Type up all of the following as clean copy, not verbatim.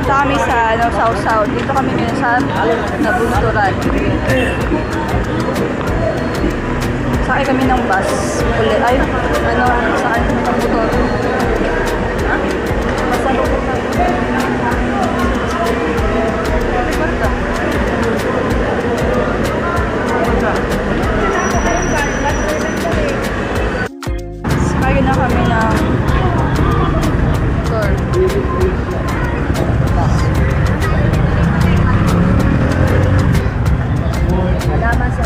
Punta kami sa South. Dito kami ngayon sa Nabunturan. Sakay kami ng bus. Ay, sakay kami ng motor. Sakay na kami ng motor. Alaman sa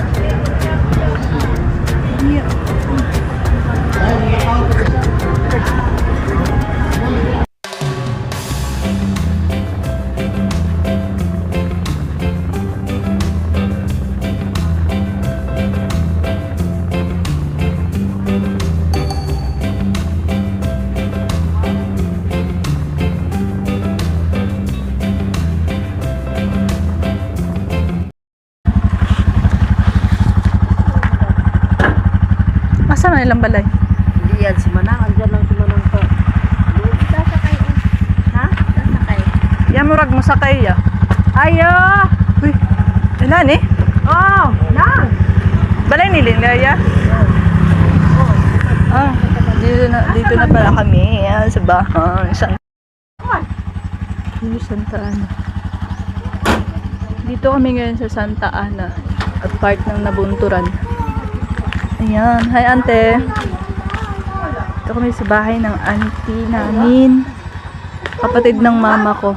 Asa na ilang balay? Hindi yan, si Manang. Andyan lang si Manang pa. Sasakay eh. Ha? Sasakay. Yan murag mo sakay ya. Ayo! Uy, ilan eh? Oh, Nang! Balay nilin ya? Ah, dito na pala kami. Yan, sa bahay. Santa Ana. Dito kami ngayon sa Santa Ana. At part ng Nabunturan. Ayan. Hi, ante. Ito kami sa bahay ng auntie namin. Kapatid ng mama ko.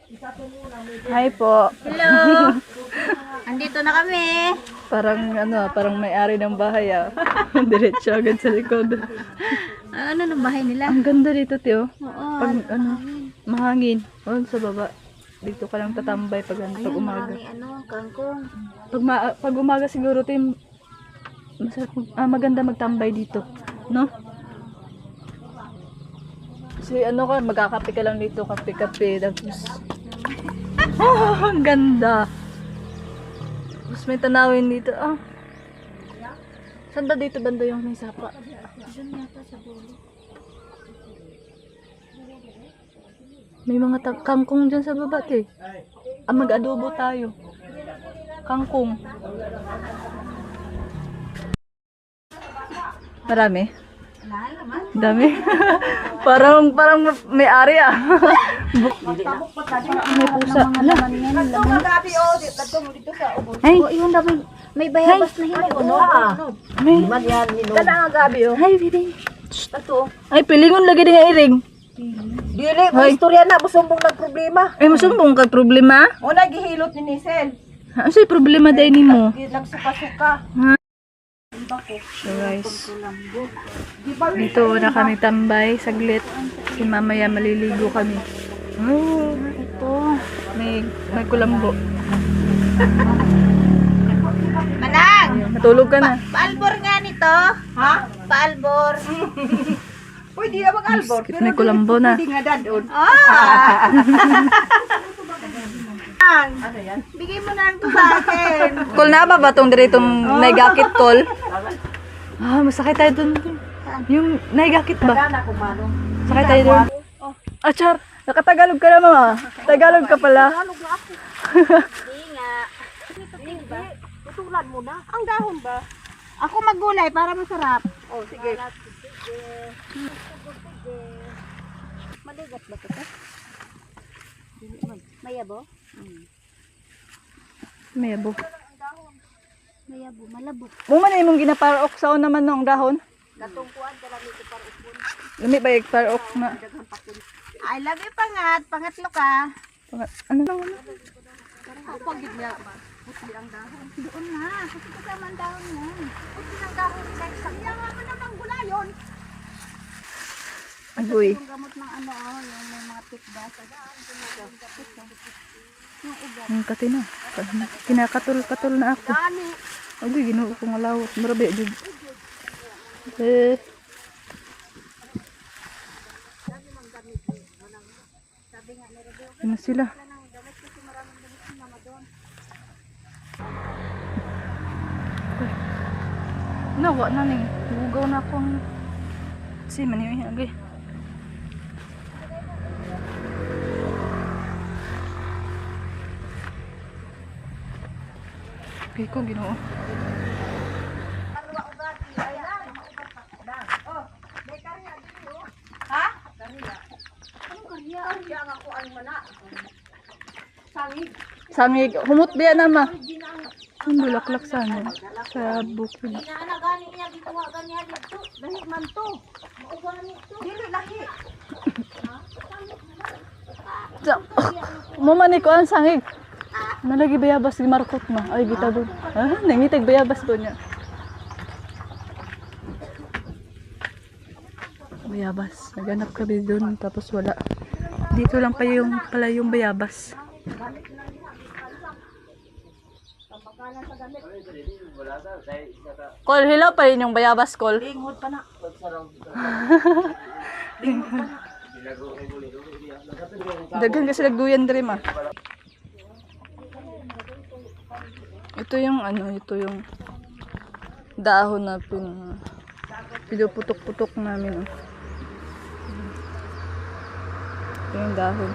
Ito. Hi po. Hello! Andito na kami. Parang may-ari ng bahay ah. Diretso agad sa likod. Ano ng bahay nila? Ang ganda dito, Tio. Oo. Pag mahangin. Sa baba. Dito ka lang tatambay pag umaga. Kangkong. Pag umaga siguro, Tim, maganda magtambay dito. No? Kasi magkakape ka lang dito, kape-kape. Tapos, ang ganda. Tapos may tanawin dito. Saan ba dito banda yung may sapa? Diyan yata sa dulo. May mga kangkong dyan sa baba, te. Mag-adobo tayo. Kangkong. Marami? Dami. parang may ari ah. May pusa. Ay, Yun daw may bayabas na hindi. may. Ay, bibi. Ay, pilingon lagi din nga iring. Dili, may istorya na. Musumbong ng problema. Ay, masumbong ka problema? O, naghihilot ni Nisel. Ano sa'y problema dahil ni mo? Nagsuka-suka. So guys, dito na kami tambay saglit. Kasi mamaya maliligo kami. Ito. May kulambo. Manang! Matulog ka na. Paalbor nga nito. Ha? Paalbor. Uy, di na mag-albor. Bakit may kulambo na? Hindi nga dadon. Ano yan? Bigay mo na lang ito sa akin. Call na ba itong diretong naigakit call? Masakay tayo dun. Yung naigakit ba? Sakay tayo dun. Char, nakatagalog ka na mama. Tagalog ka pala. Hindi nga. Tutulan mo na. Ang dahon ba? Ako maggulay para masarap. Oh, sige. Maligat ba ito? Mayabo? Mayabo. Mayabo, malabo. Mo man imong ginaparok sa naman nung dahon. Natungkuan ka lang ito para upon. Lumi ba yung parok na? I love you pangatlo ka. Ano lang ano? Ako pagid niya ba? Puti ang dahon. Doon na. Kasi kasama ang dahon yan. Puti ang dahon. Kaya nga mo naman gulayon. Agoy. Yung gamot ng yung may mga tikbas. Ang katina. Kinakatul-katul na ako. Dani. Agoy, ginoo ko nga lawak. Marabi, jud. Ano sila? Nawa na ning. Bugaw na akong si maniwi agay. Okay ko, Ginoo. Ha? Anong karya? Karya nga ko ang mana. Sangig. Sangig, humot biya na ma. Ang bulaklak sana. Sa bukid. Inaanagani niya dito nga ganyan dito. Lahi man to. Maugani to. Dili lahi. Mama ni ko ang sangig. Nalagi bayabas di markot ma. Ay, kita doon. Ah, nangitag bayabas doon niya. Bayabas. Naganap kami doon tapos wala. Dito lang pala yung bayabas. Kol, hilaw pa rin yung bayabas, Kol. Linghod pa na. Daghan kasi nagduyan diri ma. Ito yung ito yung dahon na pinuputok-putok namin. Oh. Ito yung dahon.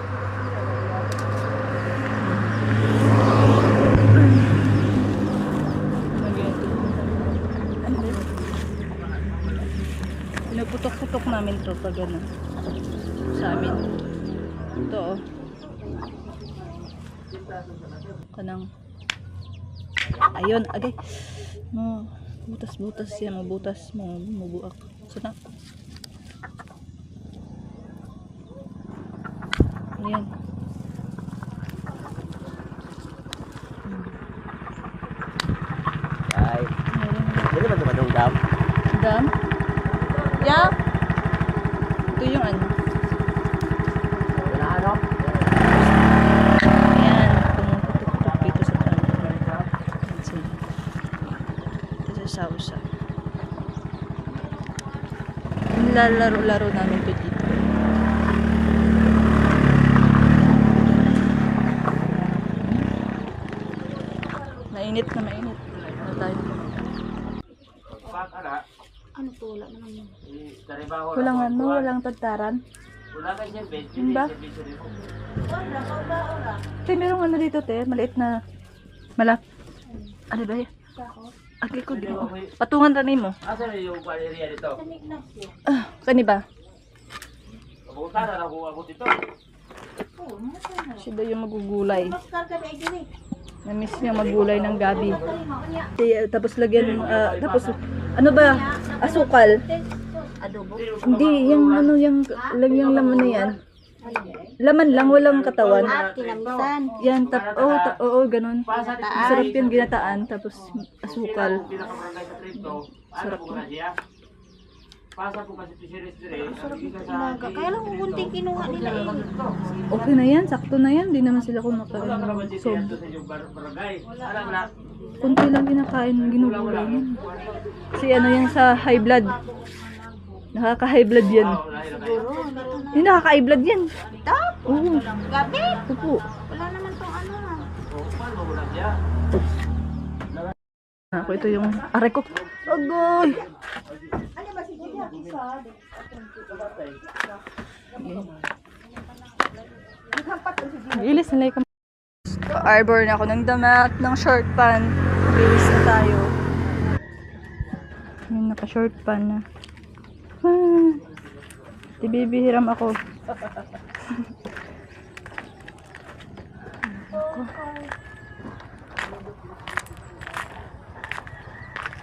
Pinuputok-putok namin to pag sa amin. Ito oh. Kanang ayun, agay. Butas-butas yan, mabutas, mabuak. Sana. Ayan. Ay. Dili ba tumadong dam? Dam? Yeah. Ito yung Wala ano? Ayan, pumuputok-putok dito sa tanong. Ito sa sausa. Nilalaro-laro namin ito dito. Mainit na mainit. Ano tayo? Ano to? Wala naman. Walang tagtaran. Wala kayo dyan, bed. Yun ba? Te, merong dito, te. Maliit na ano ba yan? Agay ko dito. Patungan rin mo. Asa na yung area dito? Ah, kani ba? Papunta na lang ako dito. Siya daw yung magugulay. Maskar ka na dili. Na-miss niya magulay ng gabi. Tapos lagyan, tapos, ano ba? Asukal. Adobo. Hindi, yung yung laman na yan. Laman lang, walang katawan. At kinamisan. Yan, oo, ganun. Sarap yung ginataan, tapos asukal. Pinakabarangay sa Trento. Ano po na siya? Pasa po kasi tisiris dire. Kaya lang kung kunting kinuha nila eh. Okay na yan, sakto na yan. Di naman sila kumakain ng sob. Barangay. Alam na. Kunti lang kinakain ng ginugulay niya. Kasi ano yan sa high blood. Nakaka-high blood yan. Siguro. Hindi nakaka-high blood yan. Tap. Oo. Gabi. Opo. Wala naman tong ano ha. Paano mo na siya? Ako ito yung aray ko. Agoy! Ilis na like arbor na ako ng damit, ng short pan. Bilis na tayo. Yung naka-short pan na. Ah, Tibibihiram ako.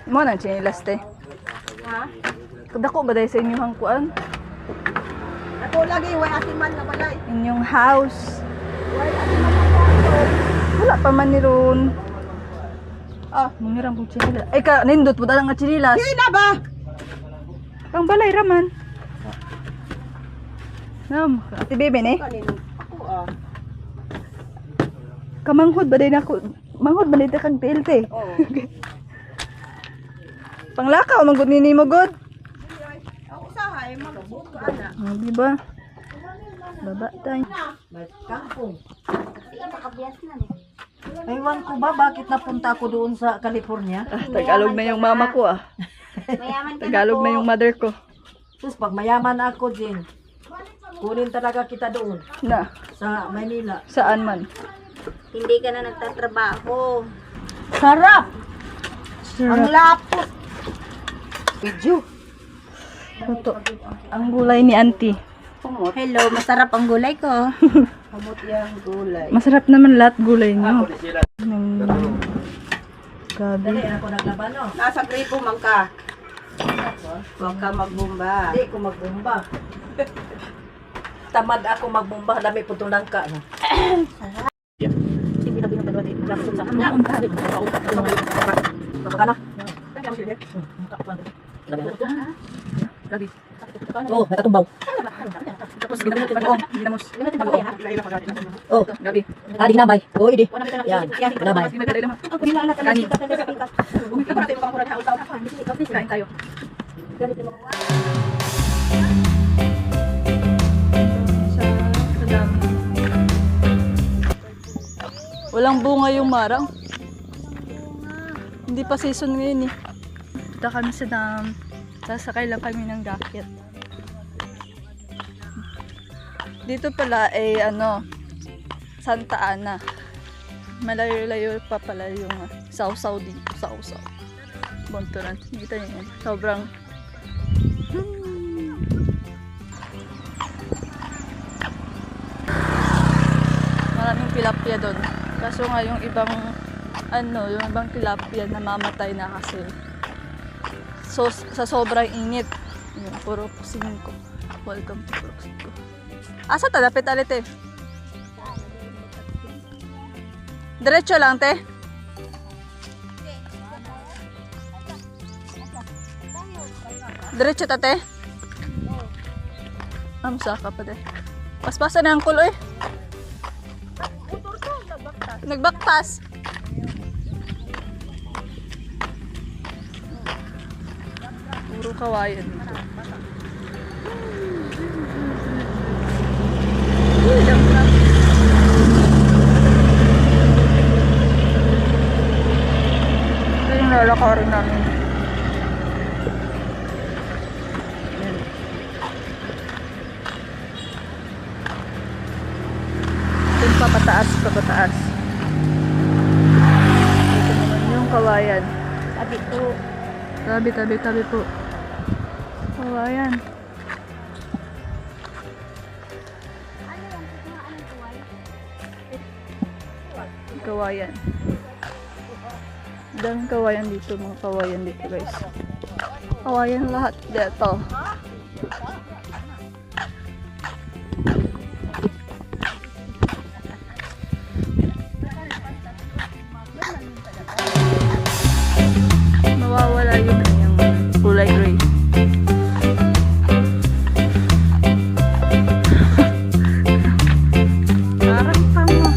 Mo nang chinilas te. Ha? Dako ba dahil sa inyong hangkuan? Ako lagi way atiman na balay. Inyong house. Way atiman na kwarto. Wala pa man ni ron. Mangiram kong chinilas. Ay ka, nindot mo talang nga chinilas. Hindi na ba? Kang balay raman. Nam, ati bebe ni. Kanino? Ako Kamanghod ba dahil na ako? Manghod ba dahil na kang PLT? Oo. Panglakaw, manggod ni mo god. Ang usahay magsud ka ana. Di ba? Baba tayo. Kampong. Sige makabiyas na ni. Ewan ko ba bakit napunta ako doon sa California? Tagalog na yung mama ko ah. Mayaman ka Tagalog na yung mother ko. Sus, pag mayaman ako, Jen, kunin talaga kita doon Na, sa Manila. saan man. Hindi ka na nagtatrabaho. Sarap! Ang Sarap. lapot. Medyo. Ito, ang gulay ni auntie. Hello, masarap ang gulay ko. Kamot yung gulay. Masarap naman lahat gulay niyo. Ako na sila. Grabe. Dali ako naglaban, no? Nasa gripo man ka. Huwag ka magbumba. Hindi ko magbumba. Tamad ako magbumba. Lami po tunang ka, no? Hindi na binubadwa dito. Ano? Oh, nakatumbaw. Oh, adi namay. Oh, idi. Yan, namay. Kain tayo. Sa dam. Walang bunga yung marang. Hindi pa season ngayon eh. Punta kami sa dam. Sasakay lang kami ng jacket. Dito pala ay Santa Ana. Malayo-layo pa pala yung Sausaw dito. Sausaw. Bunturan. Kita niyo yan. Sobrang maraming tilapia doon. Kaso nga yung ibang tilapia namamatay na kasi sa sobrang init. Yung puro 5. Welcome to puro 5. Asa ta dapit alite? Diretso lang te. Diretso ta te. Saka pa te. Paspasan na ang kulo eh. Nagbaktas. Puro kawayan dito. Ito yung lalakarin namin. Ayan. Ito yung papataas. Ito naman yung kawayan. Sabi ko, Tabi po. Kawayan. Kawayan. Daming kawayan dito, mga kawayan dito guys. Kawayan lahat dito. Mawawala yung kulay gray. Parang tama.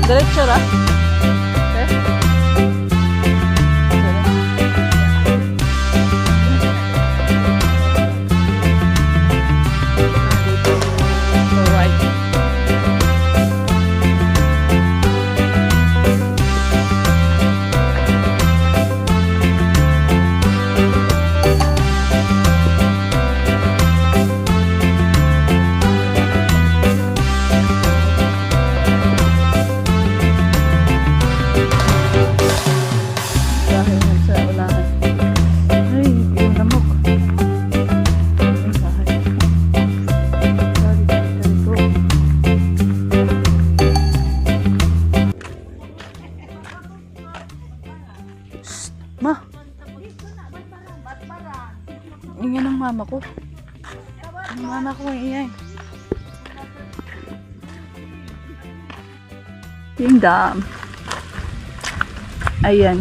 Diretso ra? Ma! Ingay ng mama ko. Ang mama ko ang ingay. Yung dam. Ayan.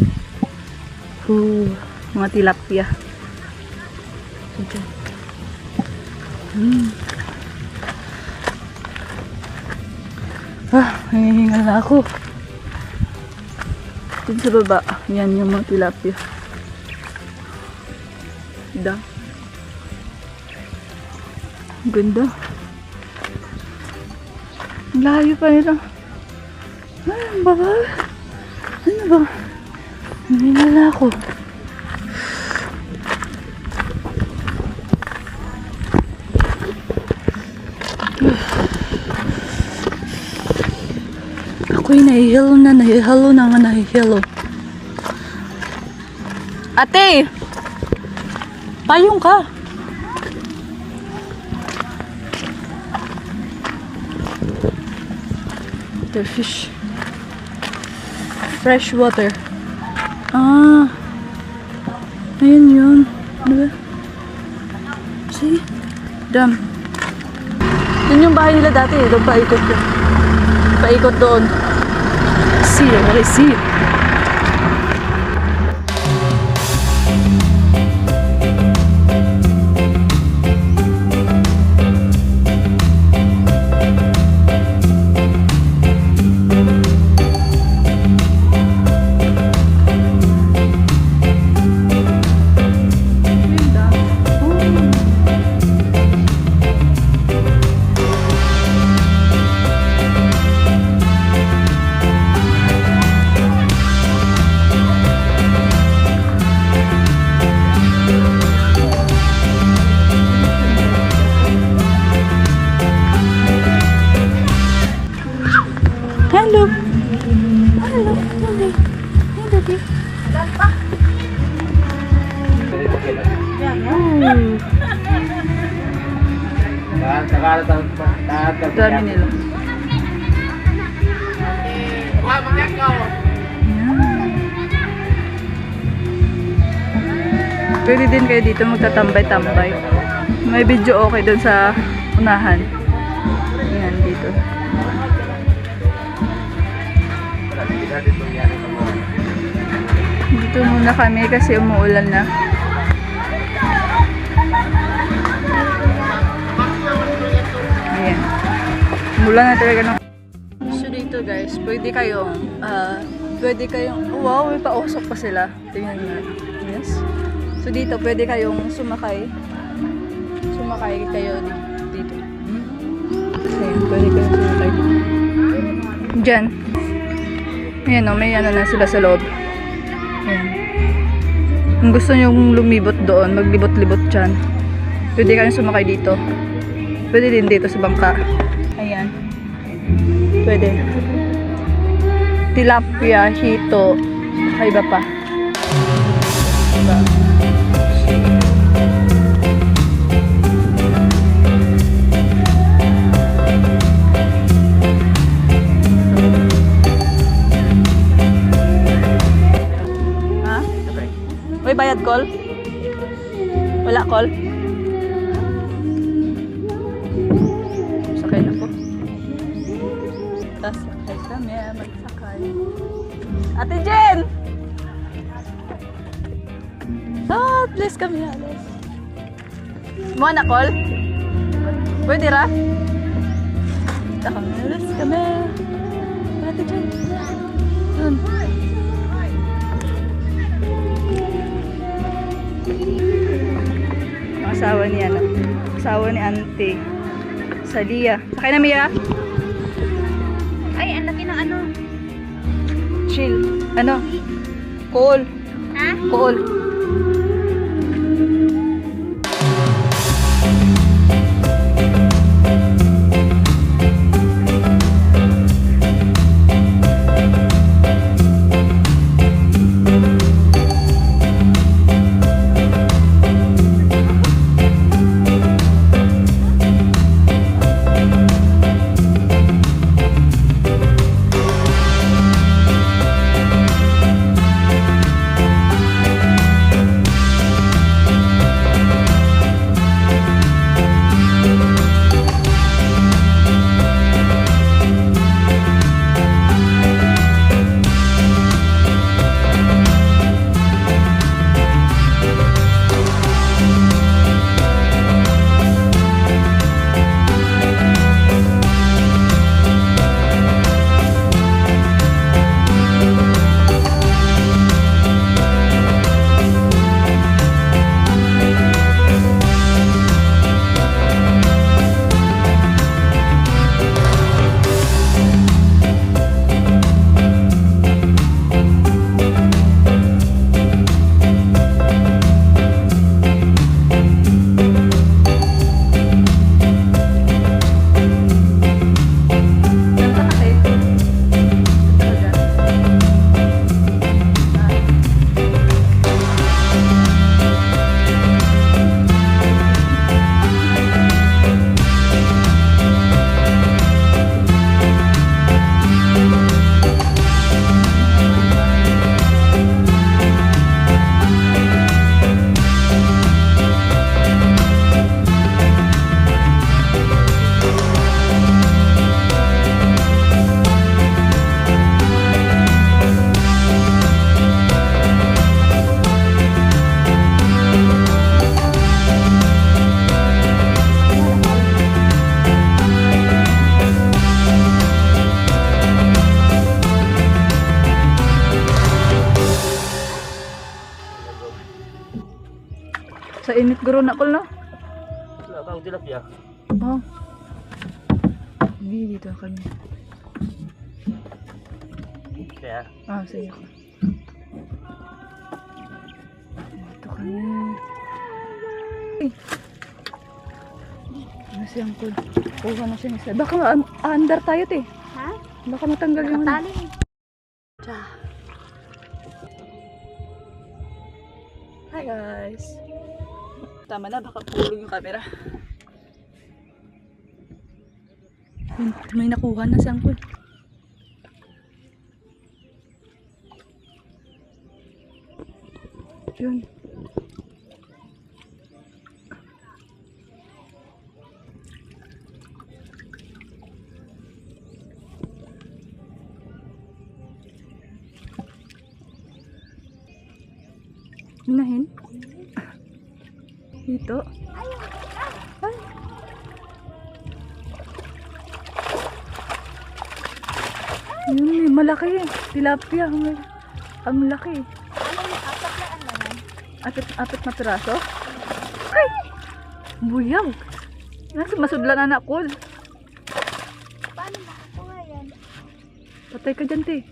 Mga tilapia. Diyan. Hinihingal na ako. Dun sa baba, yan yung mga tilapia. Ganda. Ganda. Ang layo pa nila. Ay, ang baba. Ano ba? Hinihingal na ako. Ako'y nahihilo na. Ate! Payong ka! The fish. Fresh water. Ah. Ayun yun. Ano ba? See? Dam. Yun yung bahay nila dati. Doon paikot doon. Paikot doon. See, what I see. Hello. Hello. Daddy. Hey, Daddy. Dami nila. Pwede din kayo dito magtatambay-tambay. May video okay dun sa unahan. Ayan, dito. Dito muna kami kasi umuulan na. Ayan. Umuulan na talaga ng... So dito guys, pwede kayong, wow, may pausok pa sila. Tingnan nyo. Yes. So dito, pwede kayong sumakay. Sumakay kayo dito. Ayan, pwede kayong sumakay dito. Diyan. Ayan o, may ano na sila sa loob. Ayan. Kung gusto nyo lumibot doon, maglibot-libot dyan, pwede kayong sumakay dito. Pwede din dito sa bangka. Ayan. Pwede. Tilapia, hito, iba pa. Diba? May bayad call? Wala call? Sakay na po. Sakay kami, magsakay. Ate Jen! Bless kami, alas. Mo na call? Pwede ra? Bless kami. Ate Jen. Dun. Asawa ni ano, asawa ni Auntie Salia. Sakay na, Mia. Ay, ang laki ng ano. Chill. Ano? Call. Ha? Call. Sa init guro na ko no? Wala kang tilapia. Oh. Hindi dito kami. Kaya, Ah, sige ko. Dito kami. Ay. Ano si Uncle? Kuha na siya ng isa. Baka under tayo te. Ha? Baka matanggal yung ano. Nakatali. Hi guys. Tama na, baka pulog yung camera. Yun, may nakuha na si Uncle. Yun. Unahin? Dito? Ay. Yun, may malaki. Tilapia. Ang laki. Ano yung apat na ano yan? Apit na piraso? Ay! Buyang! Nasa masudlan anak ko. Paano makakuha yan? Patay ka dyan, te.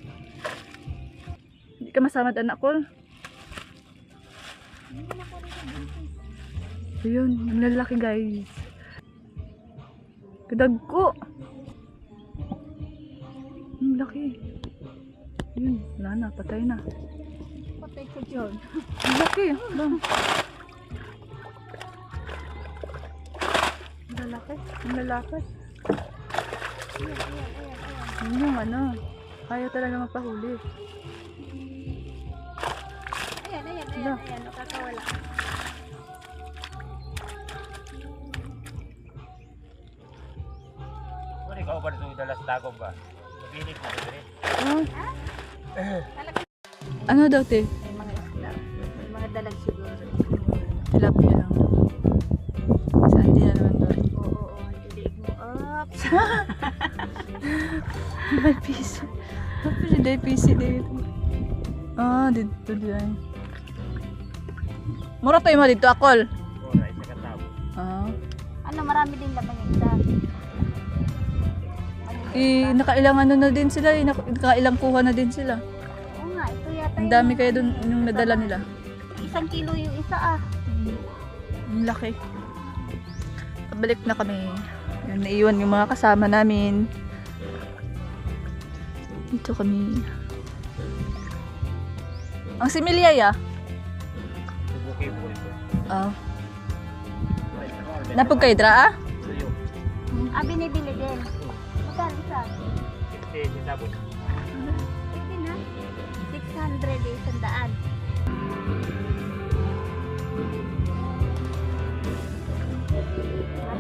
Hindi ka masamad anak ko. Hindi na ko rin sa buntis. Ayun, ang lalaki guys. Kadag ko. Ang laki. Yun, wala na, patay na. Patay ka dyan. Ang laki. Bang. Ang lalaki. Ang lalaki. Yun yung ano. Kaya talaga magpahuli. Ayan. Nakakawala. kung ikaw ba ito dalas dagog ba? Nabinig na rin. Ah. Ano daw, te? May mga isla. May mga dalag siguro. Tilapia lang. Saan din na naman doon? Oo. Dilig mo. Oops. May piso. May piso dito. Ah, dito dyan. Mura tayo mo dito, Akol. Ora, isa ka tao. Ah. Ano, marami din laman yung isa. Nakailang ano na din sila, nakailang kuha na din sila. Oo nga, ito yata Ang dami kaya dun yung nadala nila. 1 kilo yung isa ah. Ang laki. Pabalik na kami. Yun, naiwan yung mga kasama namin. Dito kami. Ang similya ya? Subukin mo ito. Ah. Napag kay Dra ah? Suyo. Binibili din. Magkano isa? 60, sitabot. Pwede na. 600 eh, 100.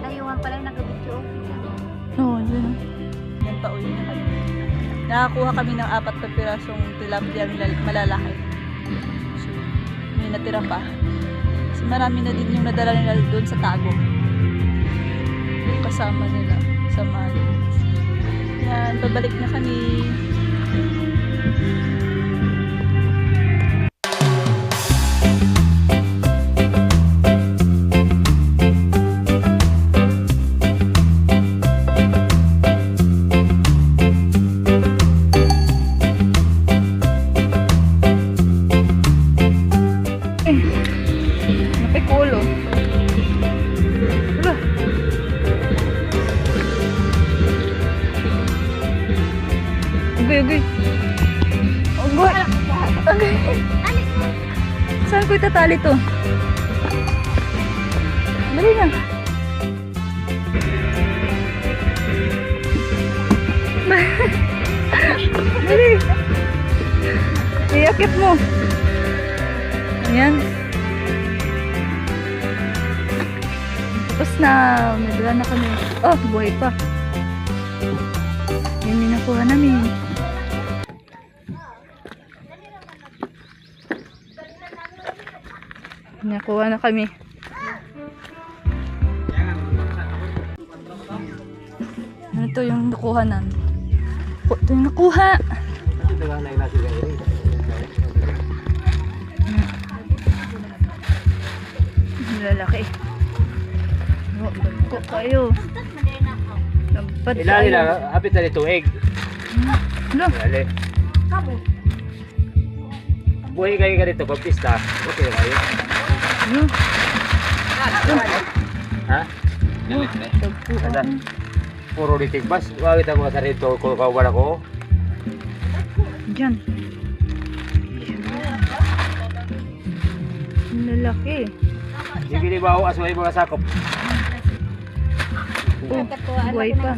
Layuan pala yung nag-video. Oo, dyan. Yan pa uwi na kami. Nakakuha kami ng 4 na pirasong tilapia malalaki. So, may natira pa. Kasi marami na din yung nadala nila doon sa tago. Kasama nila sa mali. Yan, pabalik na kami. Napikulo. Wala. Ugay. Ugay. Ugay. Saan ko itatali to? Dali na. Dali. Iakit mo. Ayan. Tapos na. May dala na kami. Oh, buhay pa. Yan yung nakuha namin. Nakuha na kami. Ano to yung nakuha namin? Ito yung nakuha. Ito nga na ilasi ka rin. lalaki. Oh, dagko kayo. Nagpad Ilali kayo. na, hapit na ito egg. Ano? Ilali. Buhay kayo ganito pag pista. Okay na kayo. Ano? Ha? Dagko. Asa? Puro litig bas. Wagit ako sa rito kung kawan ako. Diyan. Ang lalaki. Sige di ba ako asway mga sakop. Oh, buhay pa.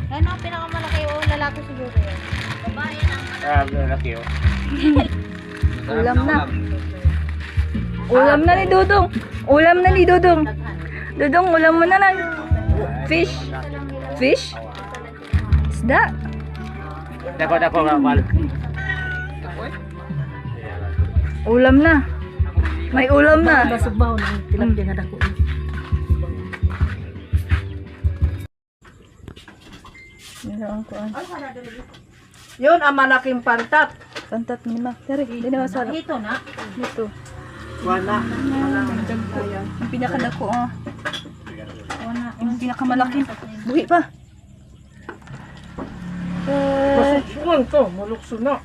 Ano ang pinakamalaki o lalaki siguro yan? Babae lang. Ah, lalaki oh. Ulam na. Ulam na ni Dudong. Ulam na ni Dudong. Dudong, ulam mo na lang. Fish. Fish? Isda. Dako nga mal. Ulam na. May ulam na. Nasubaw na tilapia nga dako. Meron ko ang Yun ang malaking pantat. pantat ni Ma. Tari, hindi na masarap. Ito na. Dito. Wala. Ang dagko. Yung pinakadako, ah. Yung pinakamalaki. Buhi pa. Masusuan to, mulukso na.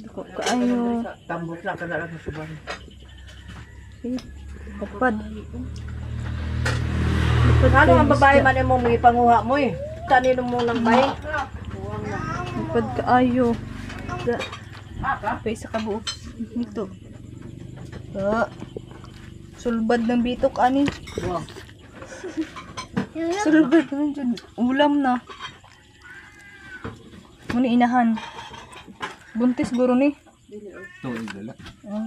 Dako kaayo. Tambok lang ka na lang sa suban. Kapad. Ano ang babae man mo may panguha mo eh. Tanino mo ng bay. Kapad kaayo. Da. Pay sa kabuo. Ito. Ah. Sulbad ng bitok, ani. Sulbad na dyan. Ulam na. Muna inahan. Buntis guro ni. Oh.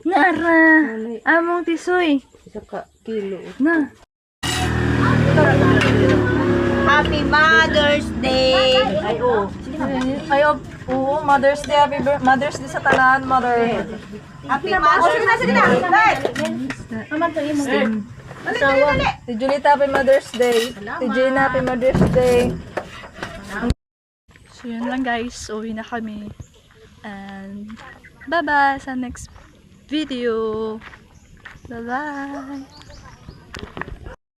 Nara! Among tisoy. Isa ka kilo. Na. Happy Mother's Day! Ay oo. Ayo, oo, Mother's Day. Mother's Day sa tanan, mother. Happy Mother's Day! Sige na! Si Julita, happy Mother's Day. Si Gina, happy Mother's Day. So yun lang guys, uwi na kami. And bye-bye sa next video. Bye-bye.